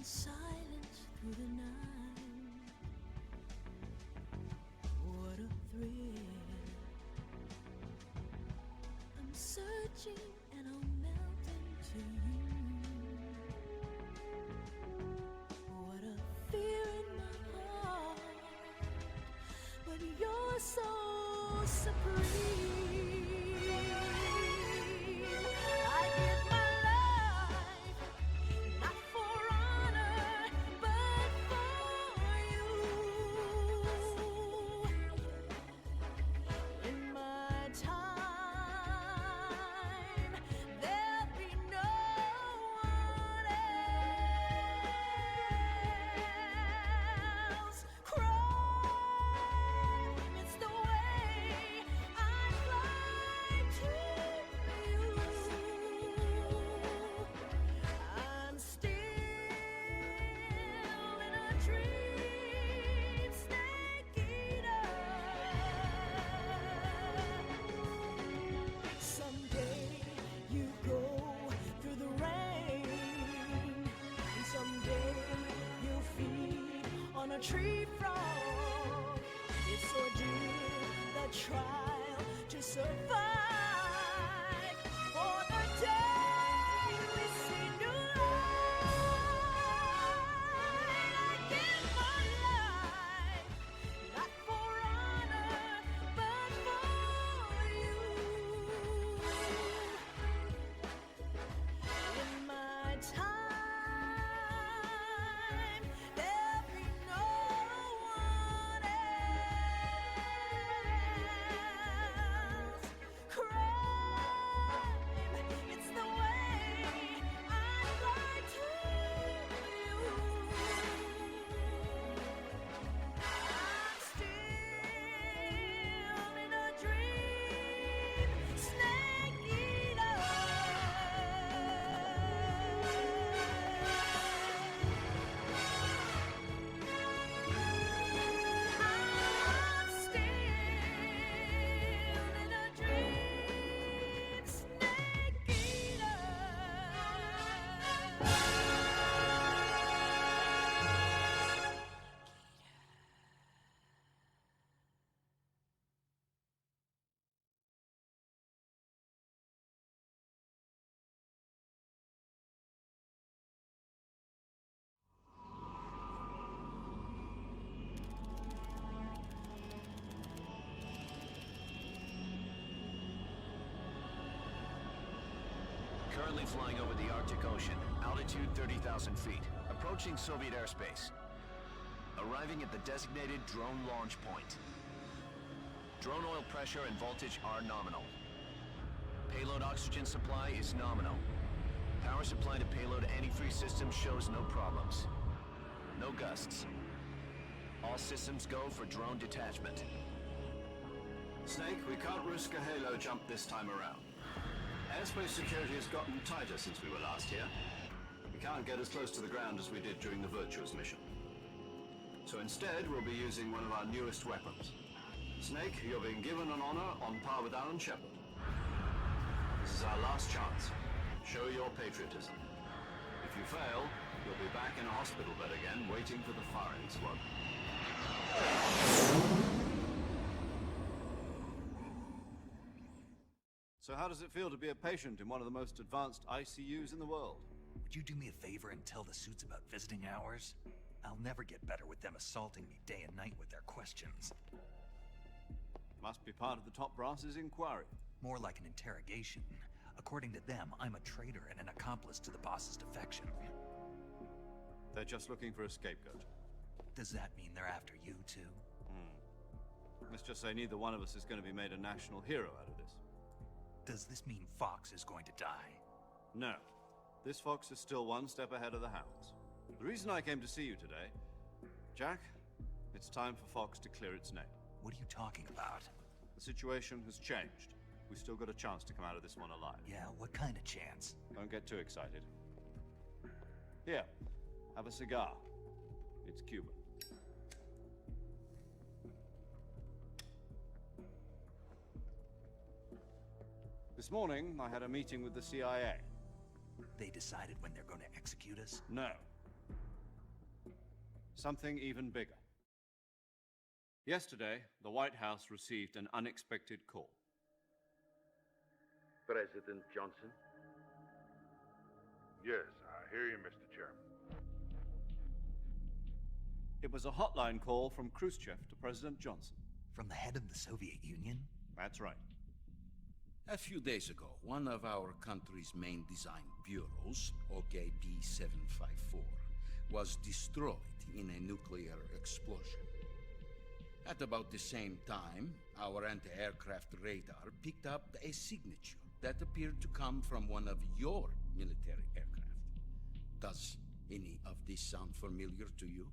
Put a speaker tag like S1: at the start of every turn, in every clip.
S1: in silence through the night. What a thrill. I'm searching and I'll melt into you. What a fear in my heart, but you're so supreme. I give my life, not for honor, but for you. In my time, there'll be no one else. Crime, it's the way I fly to you. I'm still in a dream, snake eater. Someday you go through the rain, and someday you'll feed on a tree frog. It's ordeal, the trial to survive. For the day we see new light, I give my life, not for honor, but for you. In my time, there'll be no one else. Crime, it's the way I fly to you. I'm still in a dream, snake eater. I'm still in a dream, snake eater.
S2: Currently flying over the Arctic Ocean, altitude 30,000 feet, approaching Soviet airspace. Arriving at the designated drone launch point. Drone oil pressure and voltage are nominal. Payload oxygen supply is nominal. Power supply to payload antifreeze system shows no problems. No gusts. All systems go for drone detachment.
S3: Snake, we can't risk a halo jump this time around. Airspace security has gotten tighter since we were last here. We can't get as close to the ground as we did during the Virtuous Mission. So instead, we'll be using one of our newest weapons. Snake, you're being given an honor on par with Alan Shepard. This is our last chance. Show your patriotism. If you fail, you'll be back in a hospital bed again, waiting for the firing squad.
S4: So how does it feel to be a patient in one of the most advanced ICUs in the world?
S5: Would you do me a favor and tell the suits about visiting hours? I'll never get better with them assaulting me day and night with their questions.
S4: Must be part of the top brass's inquiry.
S5: More like an interrogation. According to them, I'm a traitor and an accomplice to the boss's defection.
S4: They're just looking for a scapegoat.
S5: Does that mean they're after you too?
S4: Let's just say neither one of us is going to be made a national hero out of this.
S5: Does this mean Fox is going to die?
S4: No. This fox is still one step ahead of the hounds. The reason I came to see you today, Jack, it's time for Fox to clear its name.
S5: What are you talking about?
S4: The situation has changed. We still got a chance to come out of this one alive.
S5: Yeah, what kind of chance?
S4: Don't get too excited. Here, have a cigar. It's Cuban. This morning, I had a meeting with the CIA.
S5: They decided when they're going to execute us?
S4: No. something even bigger. Yesterday, the White House received an unexpected call.
S6: President Johnson?
S7: Yes, I hear you, Mr. Chairman.
S4: It was a hotline call from Khrushchev to President Johnson.
S5: From the head of the Soviet Union?
S4: That's right.
S8: A few days ago, one of our country's main design bureaus, OKB-754, was destroyed in a nuclear explosion. At about the same time, our anti-aircraft radar picked up a signature that appeared to come from one of your military aircraft. Does any of this sound familiar to you?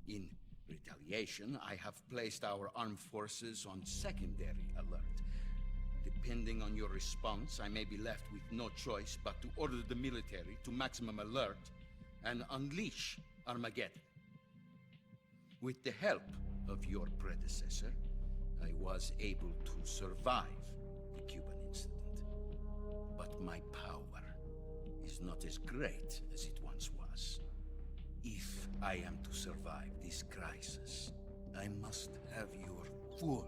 S8: In retaliation, I have placed our armed forces on secondary alert. Depending on your response, I may be left with no choice but to order the military to maximum alert and unleash Armageddon. With the help of your predecessor, I was able to survive the Cuban incident. But my power is not as great as it once was. If I am to survive this crisis, I must have your full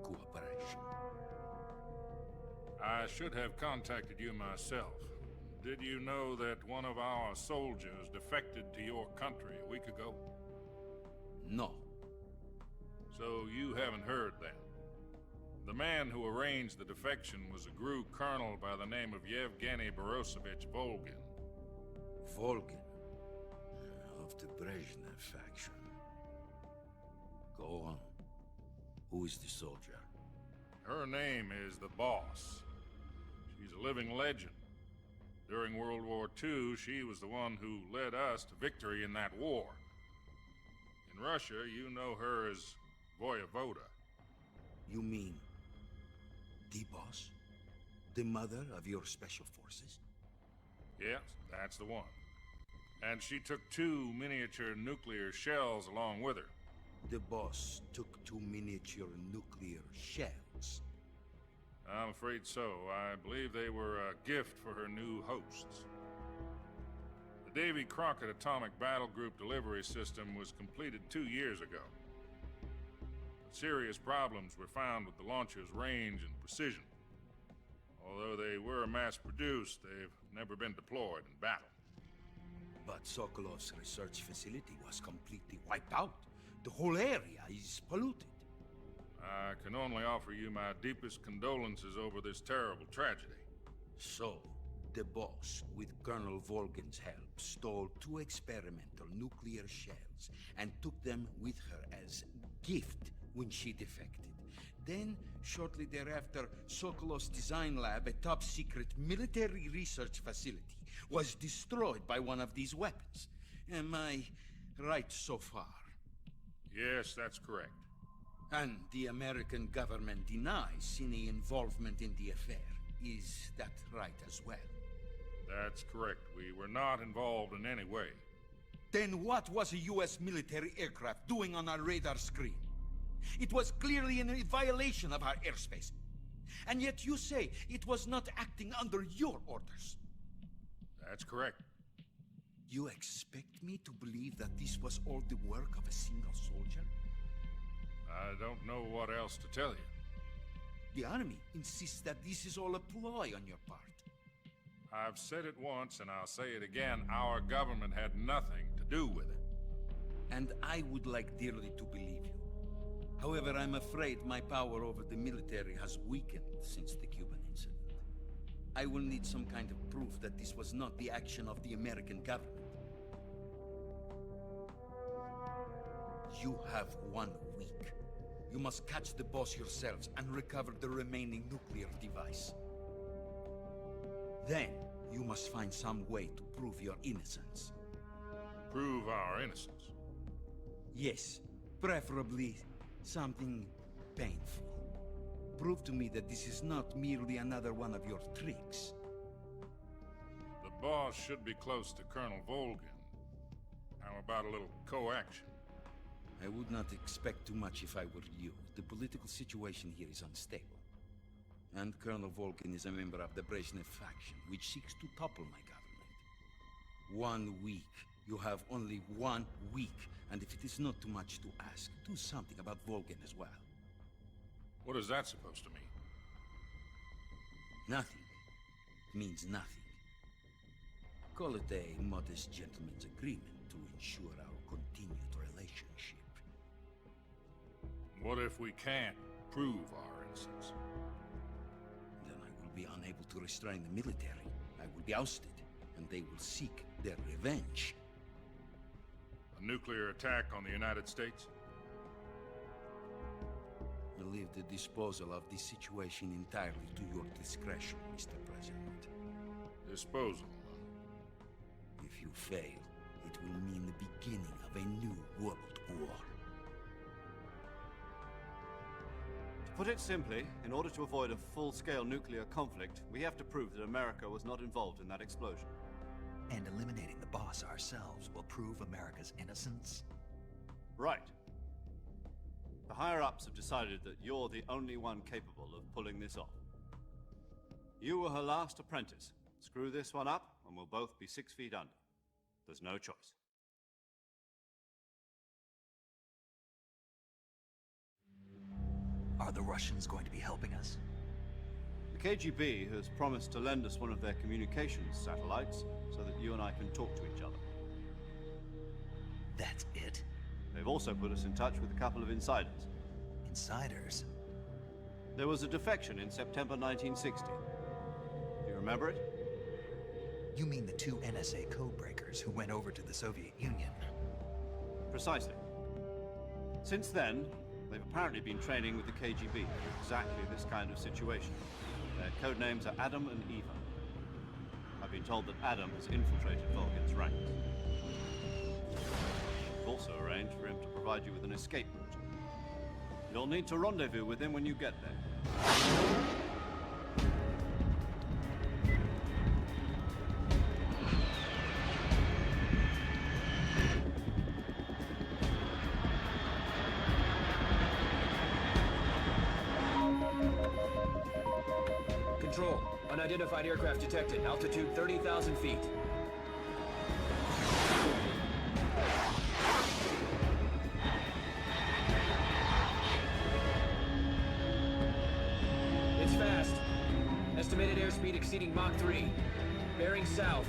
S8: cooperation.
S7: I should have contacted you myself. Did you know that one of our soldiers defected to your country a week ago?
S8: No.
S7: So you haven't heard then. The man who arranged the defection was a GRU colonel by the name of Yevgeny Borosovich Volgin.
S8: Volgin, of the Brezhnev faction. Go on. Who is the soldier?
S7: Her name is the Boss. She's a living legend. During World War II, she was the one who led us to victory in that war. In Russia, you know her as Voyevoda.
S8: You mean the boss? The mother of your special forces?
S7: Yes, that's the one. And she took 2 miniature nuclear shells along with her.
S8: The boss took 2 miniature nuclear shells.
S7: I'm afraid so. I believe they were a gift for her new hosts. The Davy Crockett Atomic Battle Group delivery system was completed 2 years ago. Serious problems were found with the launcher's range and precision. Although they were mass-produced, they've never been deployed in battle.
S8: But Sokolov's research facility was completely wiped out. The whole area is polluted.
S7: I can only offer you my deepest condolences over this terrible tragedy.
S8: So, the boss, with Colonel Volgin's help, stole 2 experimental nuclear shells and took them with her as gift when she defected. Then, shortly thereafter, Sokolov's design lab, a top-secret military research facility, was destroyed by one of these weapons. Am I right so far?
S7: Yes, that's correct.
S8: And the American government denies any involvement in the affair. Is that right as well?
S7: That's correct. We were not involved in any way.
S8: Then what was a U.S. military aircraft doing on our radar screen? It was clearly in a violation of our airspace. And yet you say it was not acting under your orders.
S7: That's correct.
S8: You expect me to believe that this was all the work of a single soldier?
S7: I don't know what else to tell you.
S8: The army insists that this is all a ploy on your part.
S7: I've said it once and I'll say it again. Our government had nothing to do with it.
S8: And I would like dearly to believe you. However, I'm afraid my power over the military has weakened since the Cuban incident. I will need some kind of proof that this was not the action of the American government. You have 1 week. You must catch the boss yourselves and recover the remaining nuclear device. Then, you must find some way to prove your innocence.
S7: Prove our innocence.
S8: Yes, preferably something painful. Prove to me that this is not merely another one of your tricks.
S7: The boss should be close to Colonel Volgin. How about a little co-action?
S8: I would not expect too much if I were you. The political situation here is unstable. And Colonel Volgin is a member of the Brezhnev faction, which seeks to topple my government. 1 week You have only 1 week, and if it is not too much to ask, do something about Volgin as well.
S7: What is that supposed to mean?
S8: Nothing means nothing. Call it a modest gentleman's agreement to ensure our continued relationship.
S7: What if we can't prove our innocence?
S8: Then I will be unable to restrain the military. I will be ousted, and they will seek their revenge.
S7: A nuclear attack on the United States?
S8: I leave the disposal of this situation entirely to your discretion, Mr. President.
S7: Disposal.
S8: If you fail, it will mean the beginning of a new world war.
S4: To put it simply, in order to avoid a full-scale nuclear conflict, we have to prove that America was not involved in that explosion.
S5: And eliminating the boss ourselves will prove America's innocence?
S4: Right. The higher-ups have decided that you're the only one capable of pulling this off. You were her last apprentice. Screw this one up, and we'll both be 6 feet under. There's no choice.
S5: Are the Russians going to be helping us?
S4: The KGB has promised to lend us one of their communications satellites so that you and I can talk to each other.
S5: That's it?
S4: They've also put us in touch with a couple of insiders.
S5: Insiders?
S4: There was a defection in September 1960. Do you remember it?
S5: You mean the 2 NSA codebreakers who went over to the Soviet Union?
S4: Precisely. Since then, they've apparently been training with the KGB for exactly this kind of situation. Their code names are Adam and Eva. I've been told that Adam has infiltrated Volgin's ranks. We've also arranged for him to provide you with an escape route. You'll need to rendezvous with him when you get there.
S6: Control. Unidentified aircraft detected. Altitude 30,000 feet. It's fast. Estimated airspeed exceeding Mach 3. Bearing south.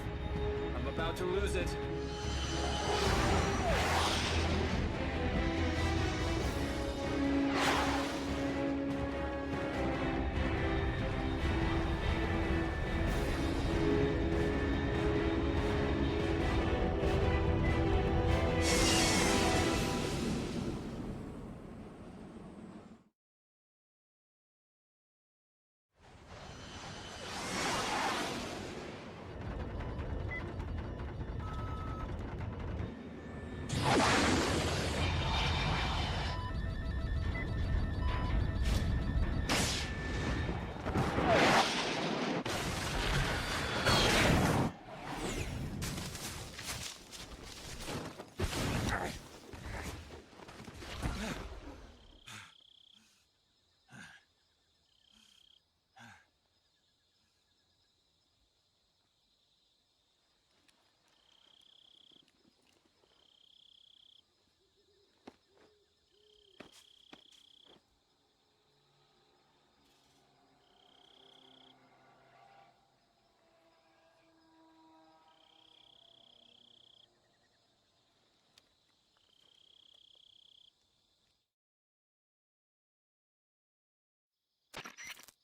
S6: I'm about to lose it.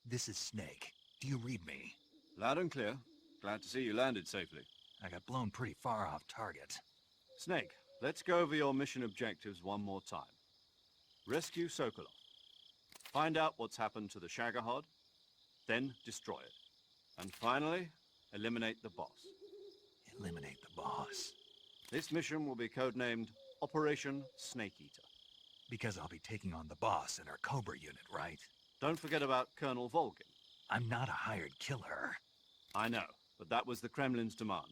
S5: This is Snake. Do you read me?
S4: Loud and clear. Glad to see you landed safely.
S5: I got blown pretty far off target.
S4: Snake, let's go over your mission objectives one more time. Rescue Sokolov. Find out what's happened to the Shagohod, then destroy it. And finally, eliminate the boss.
S5: Eliminate the boss.
S4: This mission will be codenamed Operation Snake Eater.
S5: Because I'll be taking on the boss in our Cobra unit, right?
S4: Don't forget about Colonel Volgin.
S5: I'm not a hired killer.
S4: I know, but that was the Kremlin's demand.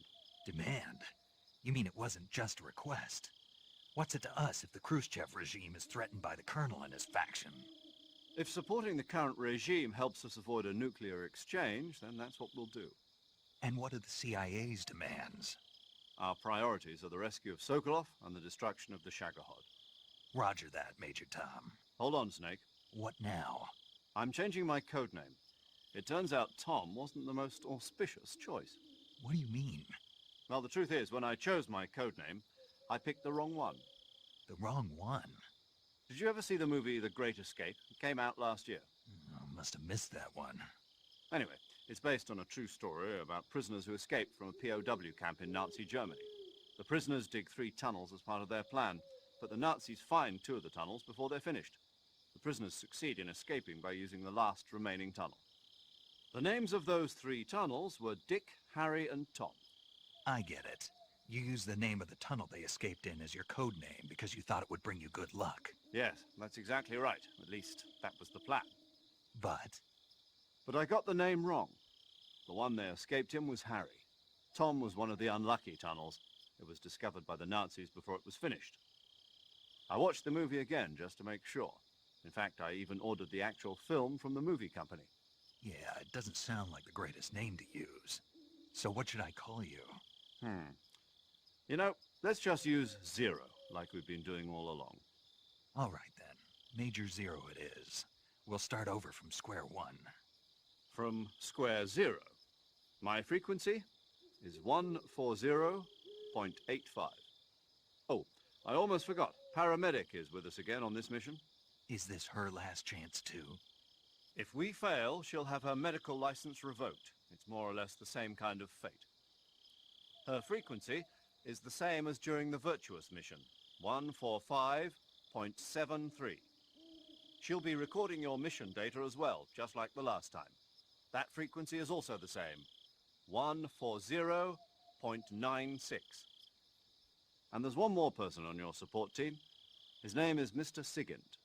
S5: Demand? You mean it wasn't just a request? What's it to us if the Khrushchev regime is threatened by the Colonel and his faction?
S4: If supporting the current regime helps us avoid a nuclear exchange, then that's what we'll do.
S5: And what are the CIA's demands?
S4: Our priorities are the rescue of Sokolov and the destruction of the Shagohod.
S5: Roger that, Major Tom.
S4: Hold on, Snake.
S5: What now?
S4: I'm changing my code name. It turns out Tom wasn't the most auspicious choice.
S5: What do you mean?
S4: Well, the truth is, when I chose my code name, I picked the wrong one.
S5: The wrong one?
S4: Did you ever see the movie The Great Escape? It came out last year.
S5: Oh, must have missed that one.
S4: Anyway, it's based on a true story about prisoners who escaped from a POW camp in Nazi Germany. The prisoners dig 3 tunnels as part of their plan, but the Nazis find 2 of the tunnels before they're finished. The prisoners succeed in escaping by using the last remaining tunnel. The names of those 3 tunnels were Dick, Harry, and Tom.
S5: I get it. You used the name of the tunnel they escaped in as your code name because you thought it would bring you good luck.
S4: Yes, that's exactly right. At least, that was the plan.
S5: But
S4: But I got the name wrong. The one they escaped in was Harry. Tom was one of the unlucky tunnels. It was discovered by the Nazis before it was finished. I watched the movie again just to make sure. In fact, I even ordered the actual film from the movie company.
S5: yeah, it doesn't sound like the greatest name to use. So what should I call you?
S4: You know, let's just use Zero, like we've been doing all along.
S5: All right then. Major Zero it is. We'll start over from square one.
S4: From square 0. My frequency is 140.85. Oh, I almost forgot. Paramedic is with us again on this mission.
S5: Is this her last chance too?
S4: If we fail, she'll have her medical license revoked. It's more or less the same kind of fate. Her frequency is the same as during the Virtuous Mission, 145.73. She'll be recording your mission data as well, just like the last time. That frequency is also the same, 140.96. And there's one more person on your support team. His name is Mr. Sigint.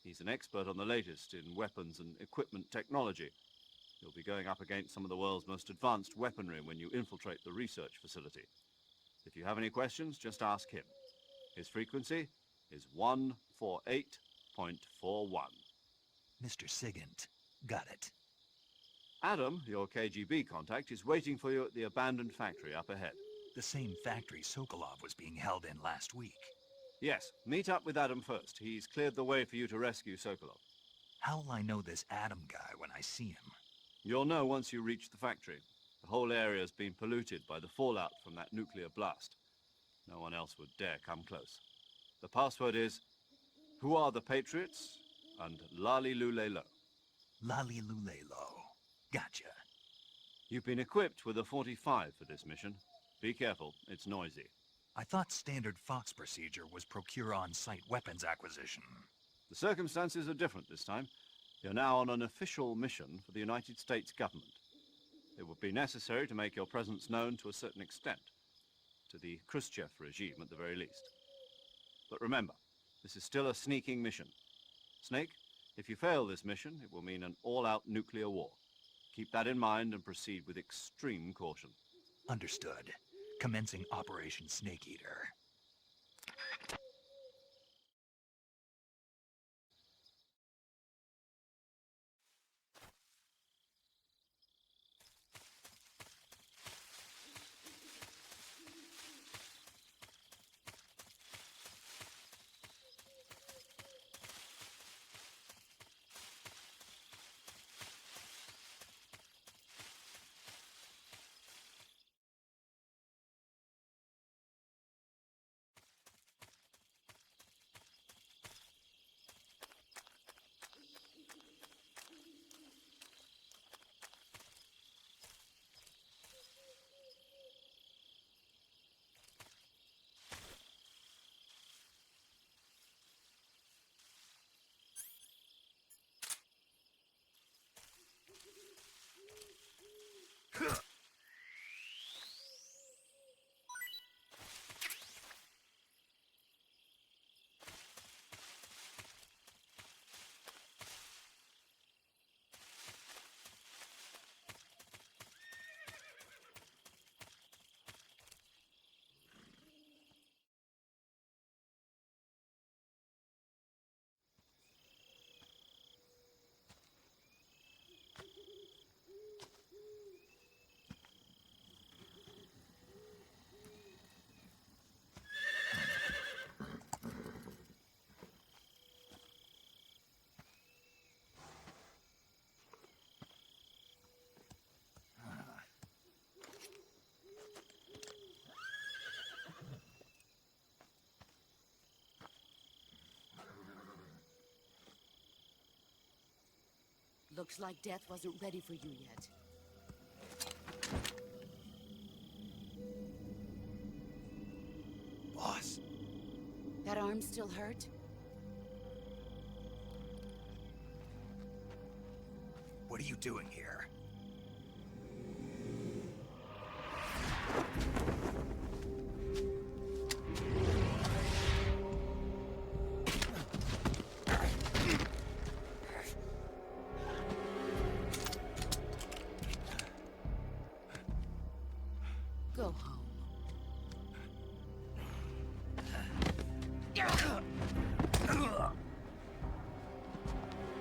S4: He's an expert on the latest in weapons and equipment technology. You'll be going up against some of the world's most advanced weaponry when you infiltrate the research facility. If you have any questions, just ask him. His frequency is 148.41.
S5: Mr. Sigint. Got it.
S4: Adam, your KGB contact, is waiting for you at the abandoned factory up ahead.
S5: The same factory Sokolov was being held in last week.
S4: Yes, meet up with Adam first. He's cleared the way for you to rescue Sokolov.
S5: How'll I know this Adam guy when I see him?
S4: You'll know once you reach the factory. The whole area's been polluted by the fallout from that nuclear blast. No one else would dare come close. The password is, "Who are the Patriots?" and "Lali Lule Lo."
S5: Lali Lulelo. Gotcha.
S4: You've been equipped with a 45 for this mission. Be careful, it's noisy.
S5: I thought standard Fox procedure was procure on-site weapons acquisition.
S4: The circumstances are different this time. You're now on an official mission for the United States government. It would be necessary to make your presence known to a certain extent, to the Khrushchev regime at the very least. But remember, this is still a sneaking mission. Snake, if you fail this mission, it will mean an all-out nuclear war. Keep that in mind and proceed with extreme caution.
S5: Understood. Commencing Operation Snake Eater.
S9: Looks like death wasn't ready for you yet.
S5: Boss,
S9: That arm still hurt?
S5: what are you doing here?
S9: Go home.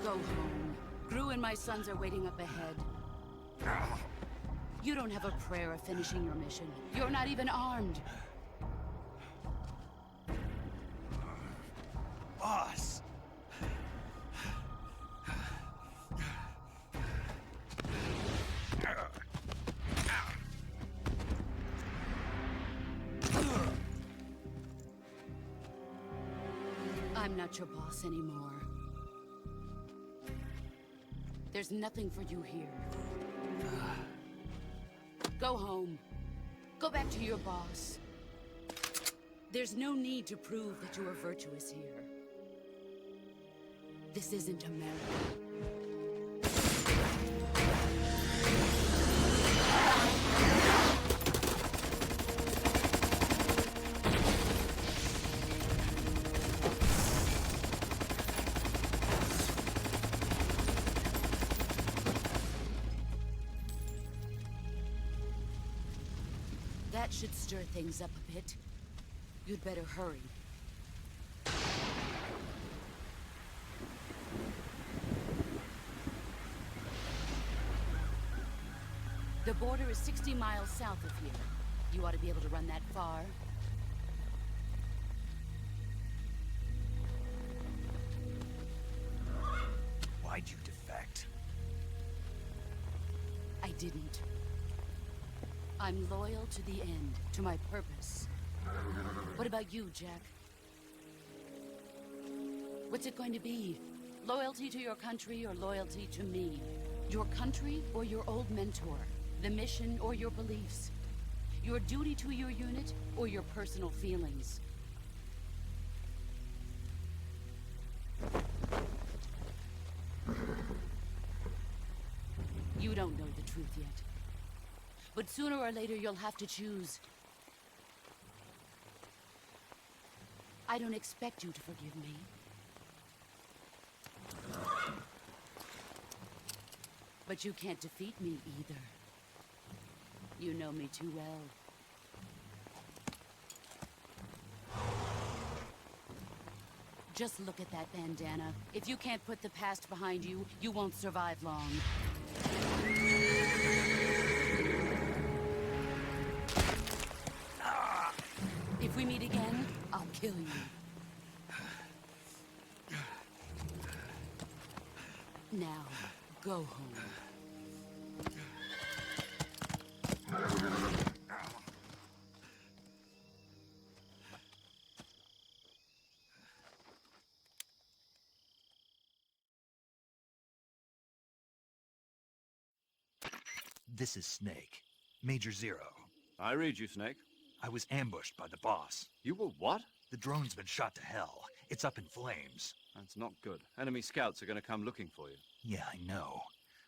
S9: Go home. Gru and my sons are waiting up ahead. You don't have a prayer of finishing your mission. You're not even armed.
S5: Boss!
S9: I'm not your boss anymore. There's nothing for you here. Go home. Go back to your boss. There's no need to prove that you are virtuous here. This isn't America. That should stir things up a bit. You'd better hurry. The border is 60 miles south of here. You ought to be able to run that far.
S5: Why'd you defect?
S9: I didn't. I'm loyal to the end, to my purpose. What about you, Jack? What's it going to be? Loyalty to your country or loyalty to me? Your country or your old mentor? The mission or your beliefs? Your duty to your unit or your personal feelings? You don't know the truth yet. But sooner or later, you'll have to choose. I don't expect you to forgive me. But you can't defeat me either. You know me too well. Just look at that bandana. If you can't put the past behind you, you won't survive long. If we meet again, I'll kill you. Now, go home.
S5: This is Snake. Major Zero.
S4: I read you, Snake.
S5: I was ambushed by the boss.
S4: You were what?
S5: The drone's been shot to hell. It's up in flames.
S4: That's not good. Enemy scouts are going to come looking for you.
S5: Yeah, I know.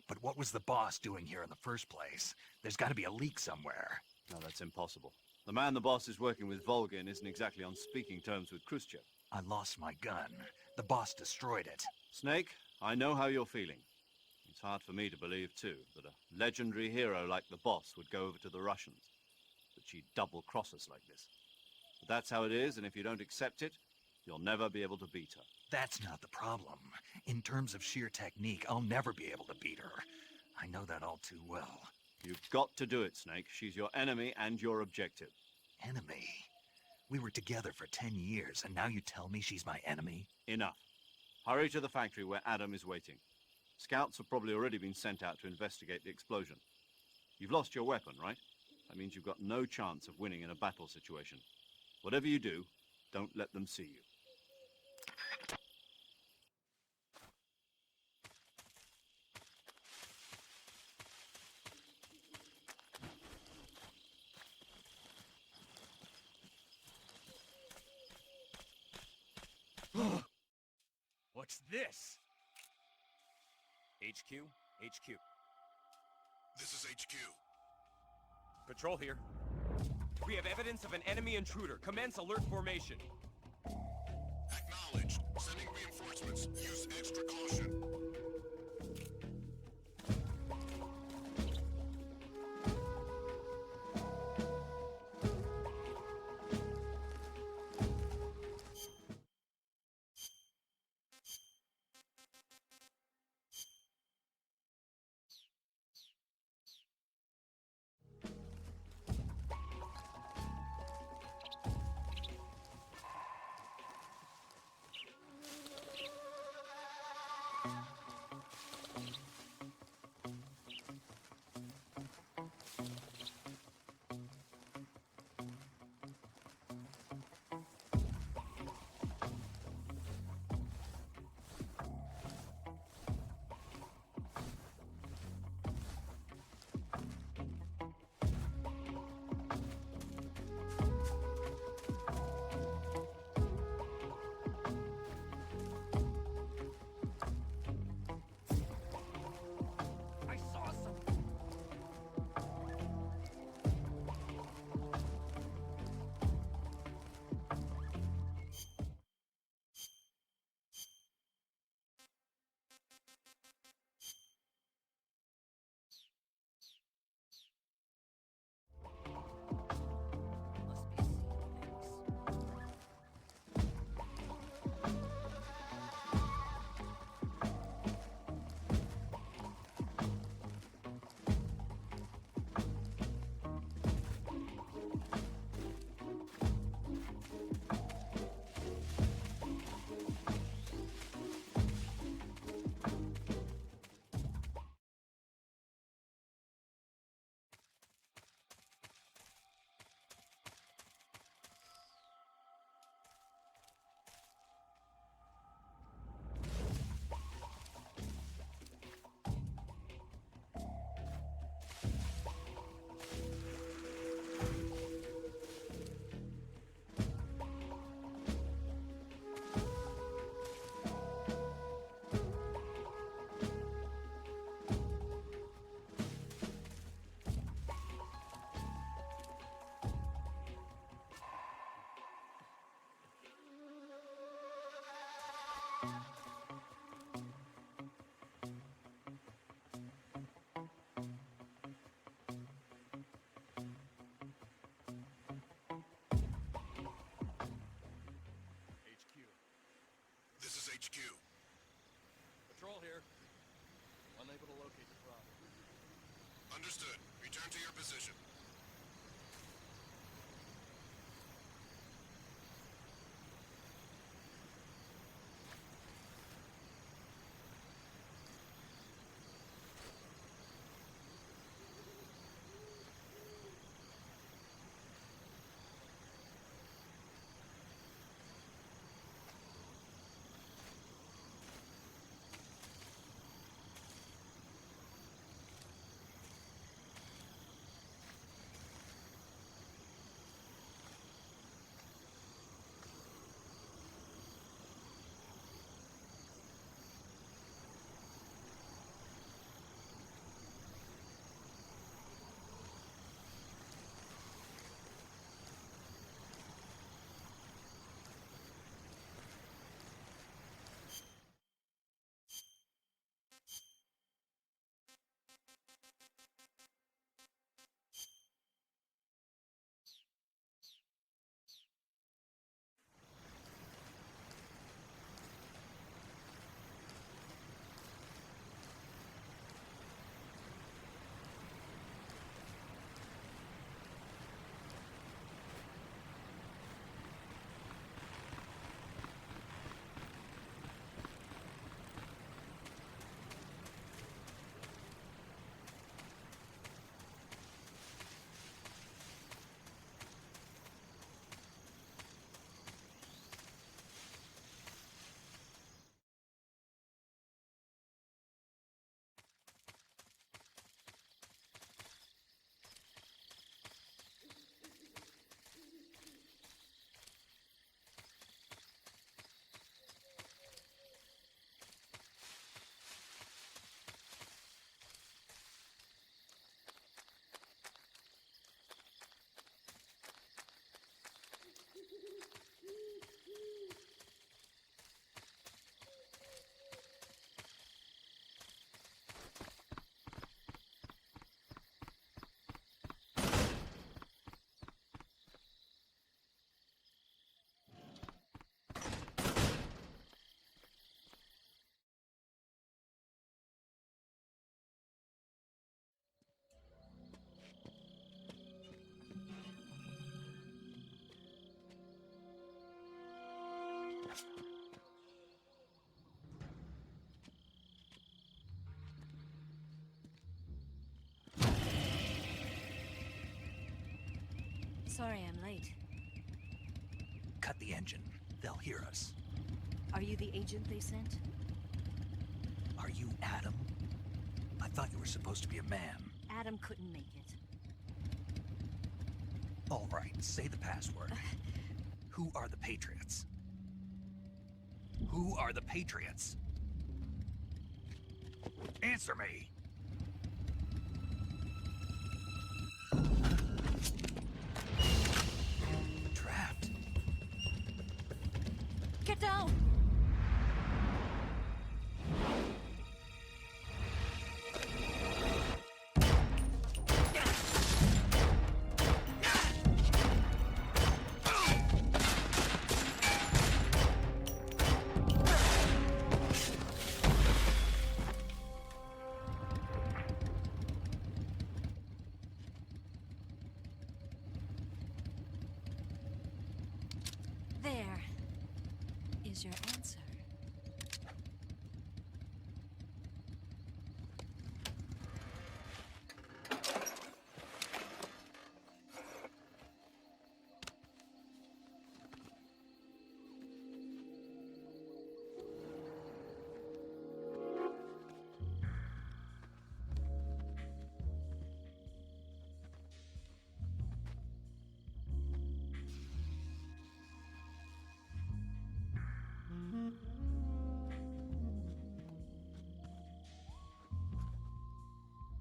S5: But what was the boss doing here in the first place? There's got to be a leak somewhere.
S4: No, that's impossible. The man the boss is working with, Volgin, isn't exactly on speaking terms with Khrushchev.
S5: I lost my gun. The boss destroyed it.
S4: Snake, I know how you're feeling. It's hard for me to believe, too, that a legendary hero like the boss would go over to the Russians. That she'd double-cross us like this. But that's how it is, and if you don't accept it, you'll never be able to beat her.
S5: That's not the problem. In terms of sheer technique, I'll never be able to beat her. I know that all too well.
S4: You've got to do it, Snake. She's your enemy and your objective.
S5: Enemy? We were together for 10 years, and now you tell me she's my enemy?
S4: Enough. Hurry to the factory where Adam is waiting. Scouts have probably already been sent out to investigate the explosion. You've lost your weapon, right? That means you've got no chance of winning in a battle situation. Whatever you do, don't let them see you.
S6: What's this?
S10: HQ? HQ.
S11: This is HQ.
S6: Patrol here. We have evidence of an enemy intruder. Commence alert formation.
S11: Acknowledged. Sending reinforcements. Use extra caution.
S6: I saw something.
S9: Must be seeing things.
S6: HQ.
S11: This is HQ.
S6: Patrol here. Unable to locate the problem.
S11: Understood. Return to your position.
S10: Sorry I'm late.
S5: Cut the engine. They'll hear us.
S10: Are you the agent they sent?
S5: Are you Adam? I thought you were supposed to be a man.
S10: Adam couldn't make it.
S5: All right, say the password. Who are the Patriots? Who are the Patriots? Answer me! Trapped.
S10: Get down! There is your answer.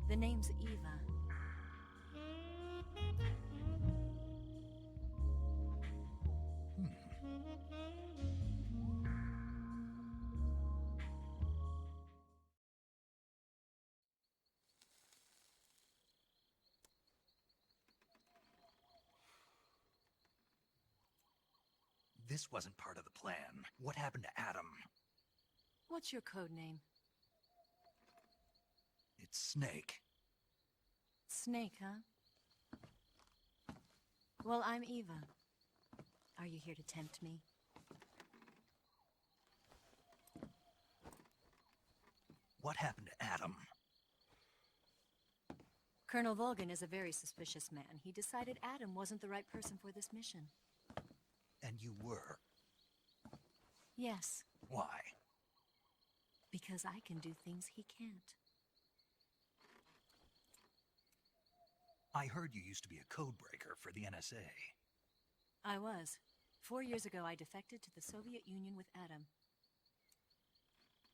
S10: The name's Eva.
S5: This wasn't part of the plan. What happened to Adam?
S10: What's your code name?
S5: It's Snake.
S10: Snake, huh? Well, I'm Eva. Are you here to tempt me?
S5: What happened to Adam?
S10: Colonel Volgan is a very suspicious man. He decided Adam wasn't the right person for this mission.
S5: And you were.
S10: Yes,
S5: Why?
S10: because I can do things he can't.
S5: I heard you used to be a codebreaker for the NSA.
S10: I was. 4 years ago, I defected to the Soviet Union with Adam.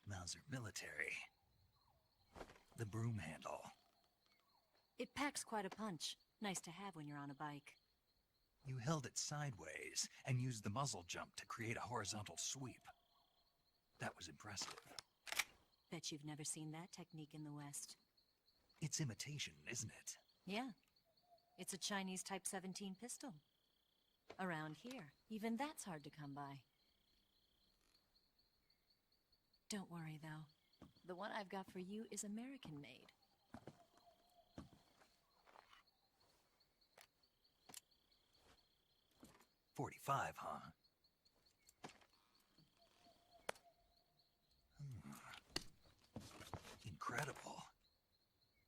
S5: Mauser military. The broom handle.
S10: It packs quite a punch. Nice to have when you're on a bike.
S5: You held it sideways and used the muzzle jump to create a horizontal sweep. That was impressive.
S10: Bet you've never seen that technique in the West.
S5: It's imitation, isn't it?
S10: Yeah. It's a Chinese Type 17 pistol. Around here, even that's hard to come by. Don't worry, though. The one I've got for you is American-made.
S5: .45, huh? Incredible.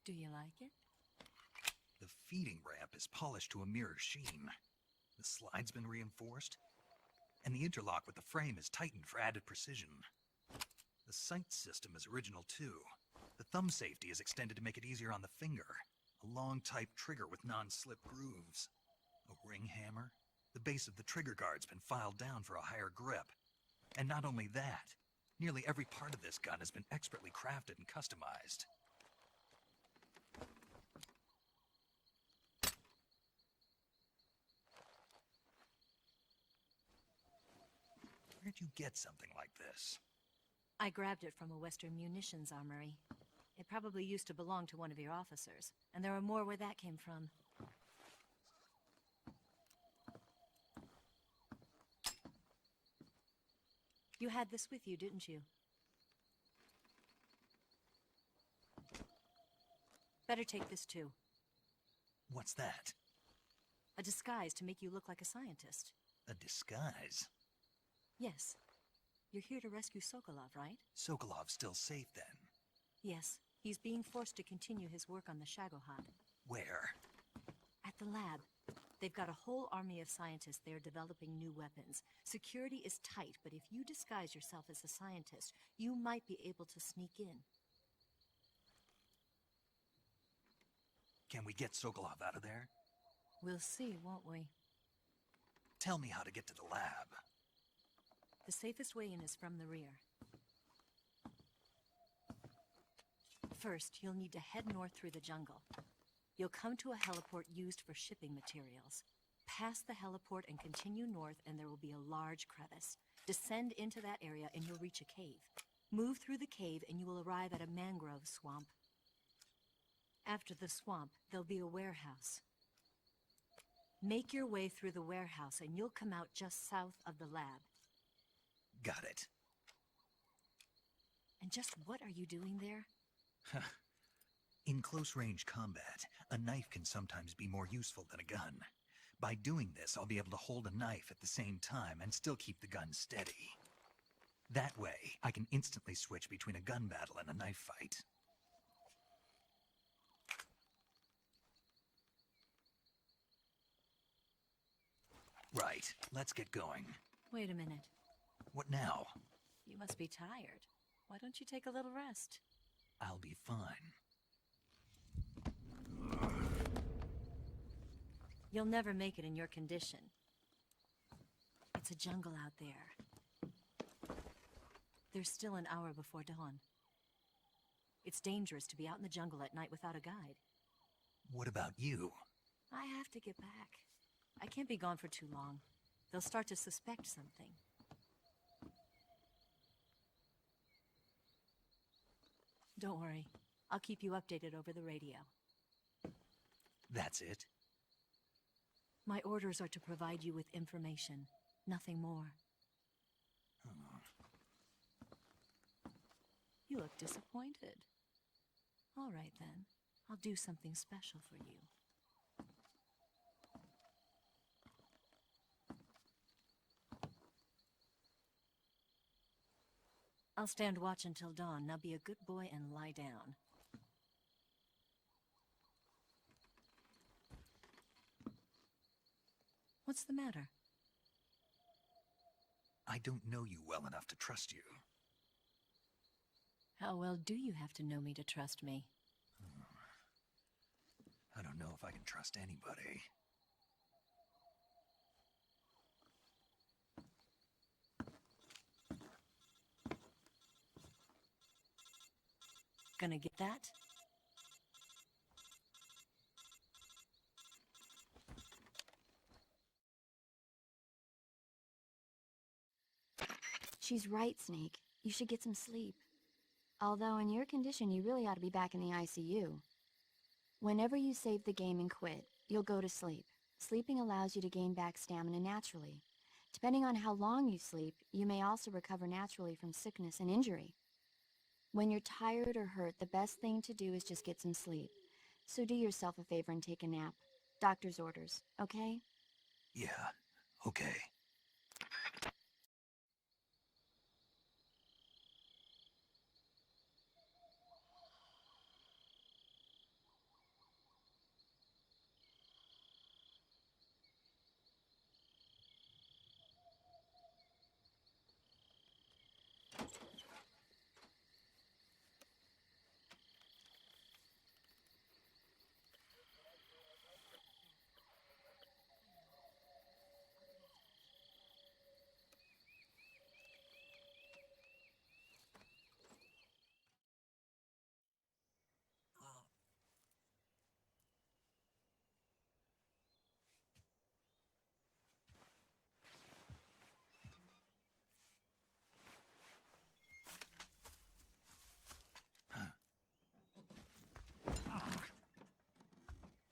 S10: Do you like it?
S5: The feeding ramp is polished to a mirror sheen. The slide's been reinforced, and the interlock with the frame is tightened for added precision. The sight system is original too. The thumb safety is extended to make it easier on the finger. A long type trigger with non-slip grooves. A ring hammer. The base of the trigger guard's been filed down for a higher grip. And not only that, nearly every part of this gun has been expertly crafted and customized. Where'd you get something like this?
S10: I grabbed it from a Western munitions armory. It probably used to belong to one of your officers, and there are more where that came from. You had this with you, didn't you? Better take this too.
S5: What's that?
S10: A disguise to make you look like a scientist.
S5: A disguise?
S10: Yes. You're here to rescue Sokolov, right?
S5: Sokolov's still safe then.
S10: Yes. He's being forced to continue his work on the Shagohod.
S5: Where?
S10: At the lab. They've got a whole army of scientists there developing new weapons. Security is tight, but if you disguise yourself as a scientist, you might be able to sneak in.
S5: Can we get Sokolov out of there?
S10: We'll see, won't we?
S5: Tell me how to get to the lab.
S10: The safest way in is from the rear. First, you'll need to head north through the jungle. You'll come to a heliport used for shipping materials. Pass the heliport and continue north, and there will be a large crevice. Descend into that area and you'll reach a cave. Move through the cave and you will arrive at a mangrove swamp. After the swamp, there'll be a warehouse. Make your way through the warehouse and you'll come out just south of the lab.
S5: Got it.
S10: And just what are you doing there?
S5: In close-range combat, a knife can sometimes be more useful than a gun. By doing this, I'll be able to hold a knife at the same time and still keep the gun steady. That way, I can instantly switch between a gun battle and a knife fight. Right, let's get going.
S10: Wait a minute.
S5: What now?
S10: You must be tired. Why don't you take a little rest?
S5: I'll be fine.
S10: You'll never make it in your condition. It's a jungle out there. There's still an hour before dawn. It's dangerous to be out in the jungle at night without a guide.
S5: What about you?
S10: I have to get back. I can't be gone for too long. They'll start to suspect something. Don't worry. I'll keep you updated over the radio.
S5: That's it?
S10: My orders are to provide you with information. Nothing more. You look disappointed. All right, then. I'll do something special for you. I'll stand watch until dawn. Now be a good boy and lie down. What's the matter?
S5: I don't know you well enough to trust you.
S10: How well do you have to know me to trust me?
S5: I don't know if I can trust anybody.
S10: Gonna get that?
S12: She's right, Snake. You should get some sleep. Although in your condition, you really ought to be back in the ICU. Whenever you save the game and quit, you'll go to sleep. Sleeping allows you to gain back stamina naturally. Depending on how long you sleep, you may also recover naturally from sickness and injury. When you're tired or hurt, the best thing to do is just get some sleep. So do yourself a favor and take a nap. Doctor's orders, okay?
S5: Yeah, okay.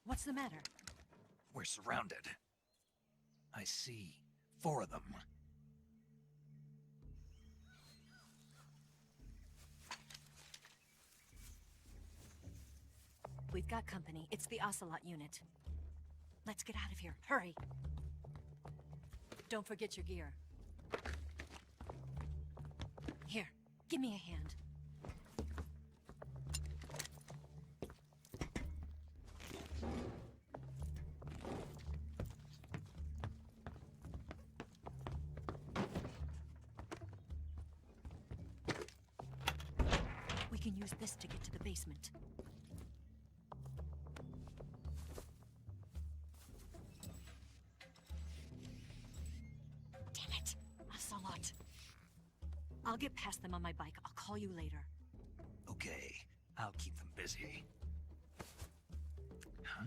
S10: What's the matter?
S5: We're surrounded. I see 4 of them.
S10: We've got company. It's the Ocelot unit. Let's get out of here. Hurry! Don't forget your gear. Give me a hand. We can use this to get to the basement. Damn it! Ocelot. I'll get past them on my bike. I'll call you later.
S5: Okay, I'll keep them busy. Huh?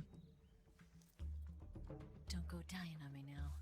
S10: Don't go dying on me now.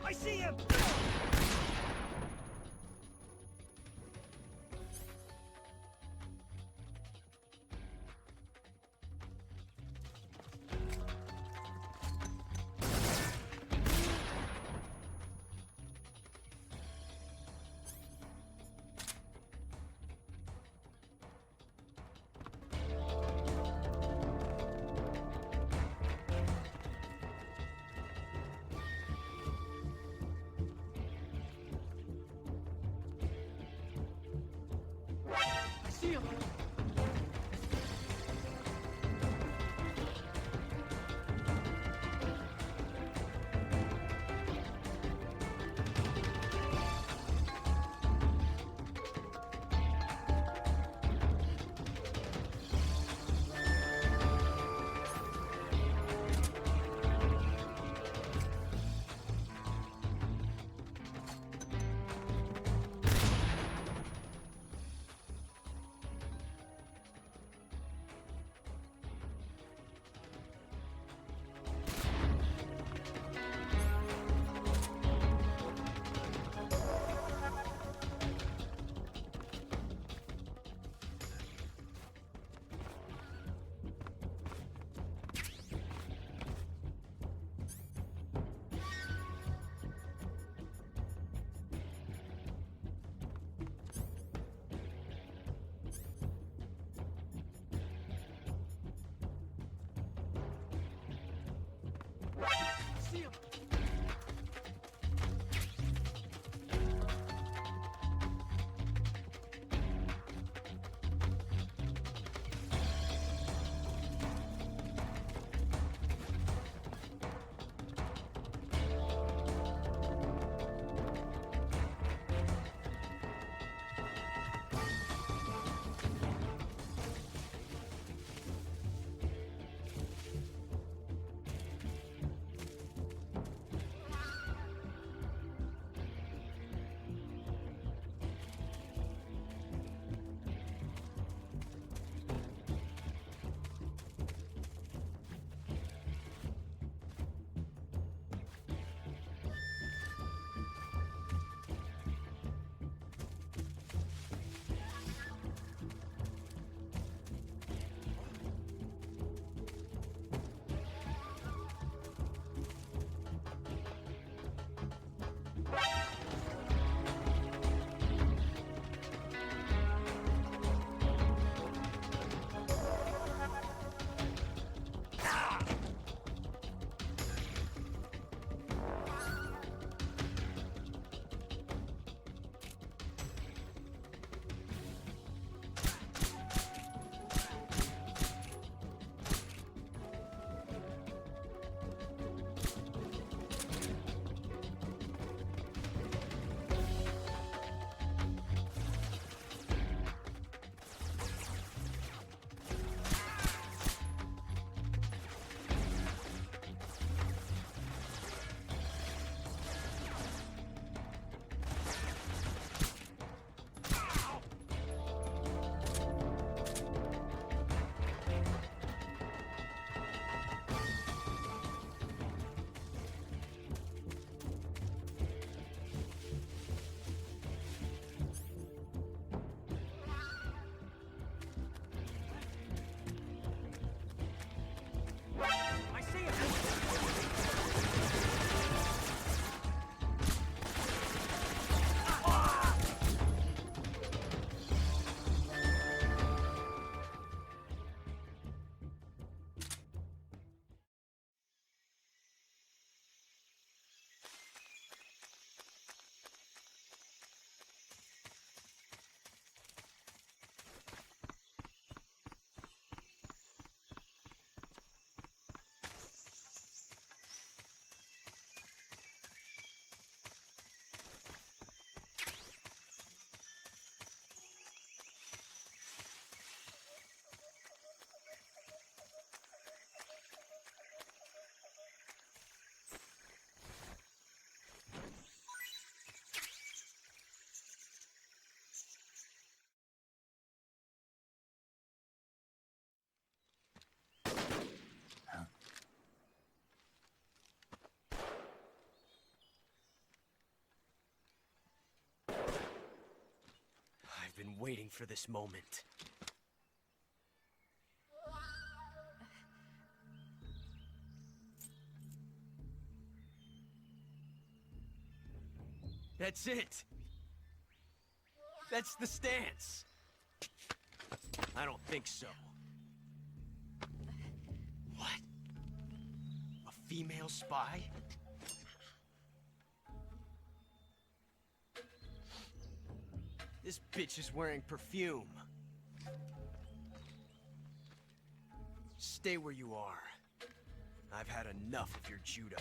S5: I see him!
S6: I see him! been waiting for this moment. That's it! That's the stance! I don't think so. What? A female spy? This bitch is wearing perfume. Stay where you are. I've had enough of your judo.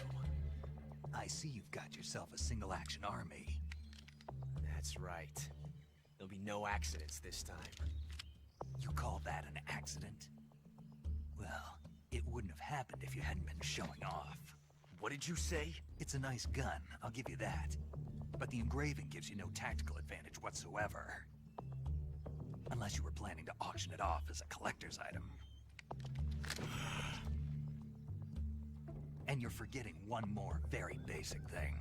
S5: I see you've got yourself a single-action army.
S6: That's right. There'll be no accidents this time.
S5: You call that an accident? Well, it wouldn't have happened if you hadn't been showing off.
S6: What did you say?
S5: It's a nice gun, I'll give you that. But the engraving gives you no tactical advantage whatsoever. Unless you were planning to auction it off as a collector's item. And you're forgetting one more very basic thing.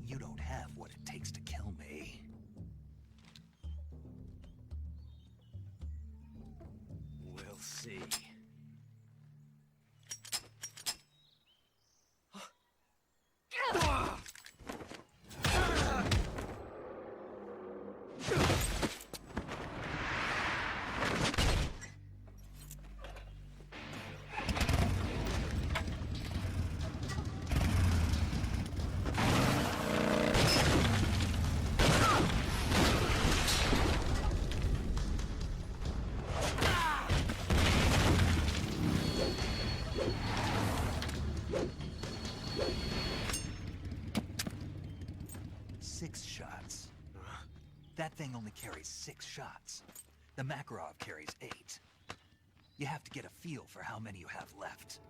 S5: You don't have what it takes to kill me.
S6: We'll see.
S5: That thing only carries 6 shots. The Makarov carries 8. You have to get a feel for how many you have left.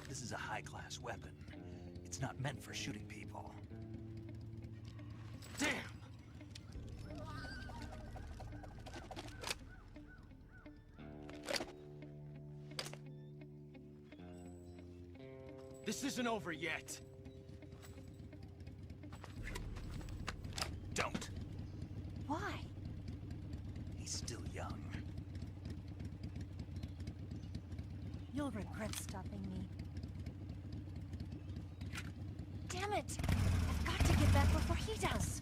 S5: This is a high-class weapon. It's not meant for shooting people.
S6: Damn! This isn't over yet.
S5: Don't.
S10: Why?
S5: He's still young.
S10: You'll regret stopping me. Damn it! I've got to get back before he does.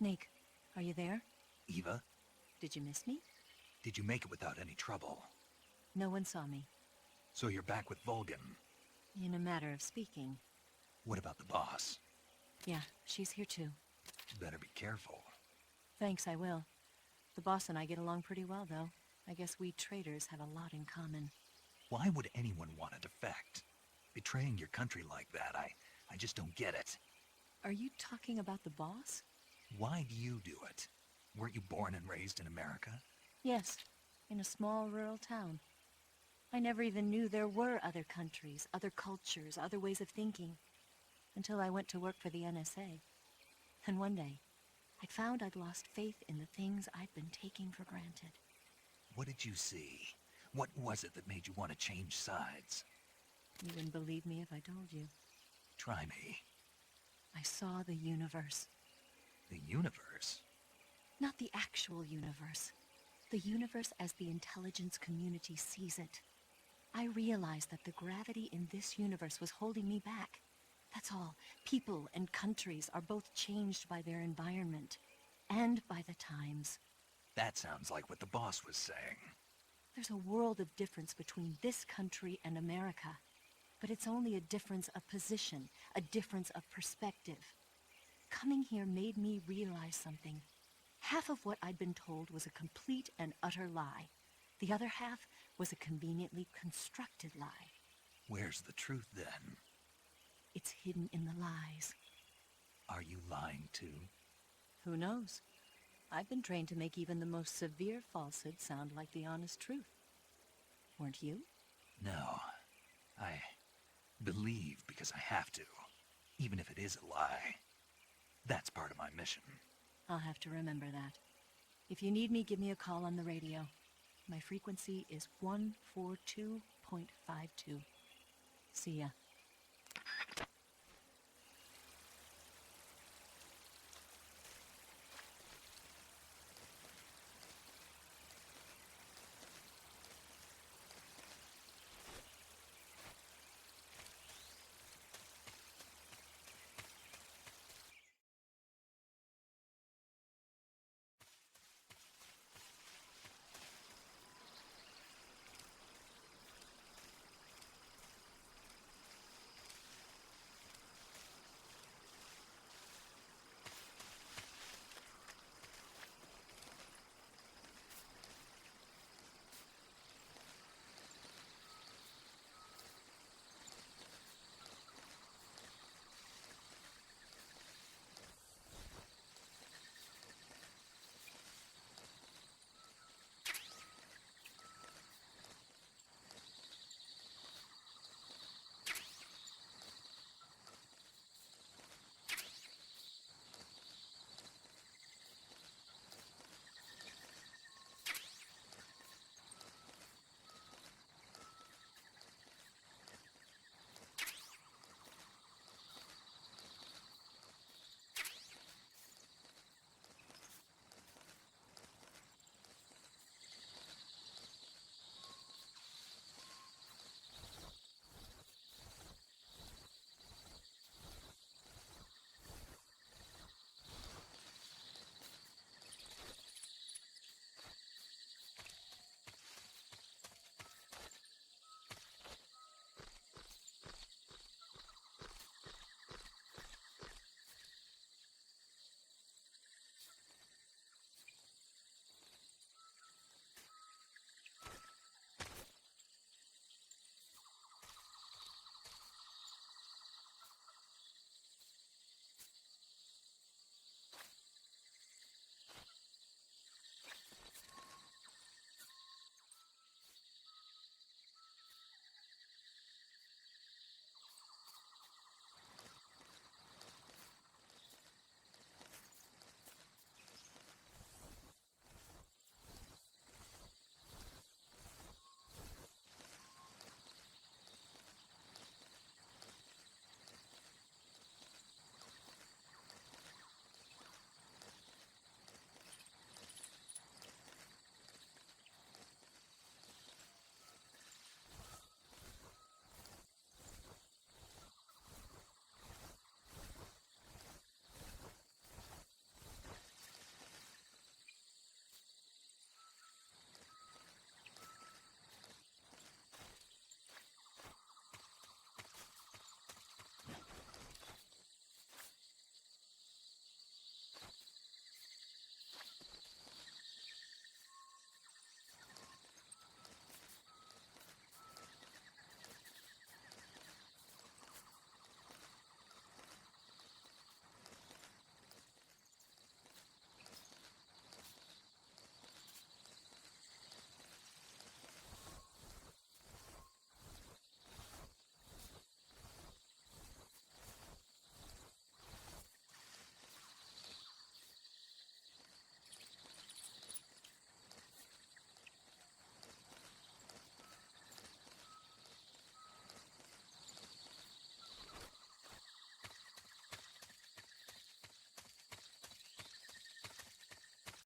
S10: Snake, are you there?
S5: Eva,
S10: Did you miss me?
S5: did you make it without any trouble?
S10: No one saw me.
S5: So you're back with Vulcan.
S10: In a matter of speaking.
S5: What about the boss?
S10: Yeah, she's here too.
S5: Better be careful.
S10: Thanks, I will. The boss and I get along pretty well, though. I guess we traitors have a lot in common.
S5: Why would anyone want to defect? Betraying your country like that, I just don't get it.
S10: Are you talking about the boss?
S5: Why do you do it? Weren't you born and raised in America?
S10: Yes, in a small rural town. I never even knew there were other countries, other cultures, other ways of thinking, until I went to work for the NSA. And one day, I found I'd lost faith in the things I'd been taking for granted.
S5: What did you see? What was it that made you want to change sides?
S10: You wouldn't believe me if I told you.
S5: Try me.
S10: I saw the universe.
S5: The universe?
S10: Not the actual universe. The universe as the intelligence community sees it. I realized that the gravity in this universe was holding me back. That's all. People and countries are both changed by their environment. And by the times.
S5: That sounds like what the boss was saying.
S10: There's a world of difference between this country and America. But it's only a difference of position, a difference of perspective. Coming here made me realize something. Half of what I'd been told was a complete and utter lie. The other half was a conveniently constructed lie.
S5: Where's the truth, then?
S10: It's hidden in the lies.
S5: Are you lying, too?
S10: Who knows? I've been trained to make even the most severe falsehood sound like the honest truth. Weren't you?
S5: No. I believe because I have to, even if it is a lie. That's part of my mission.
S10: I'll have to remember that. If you need me, give me a call on the radio. My frequency is 142.52. See ya.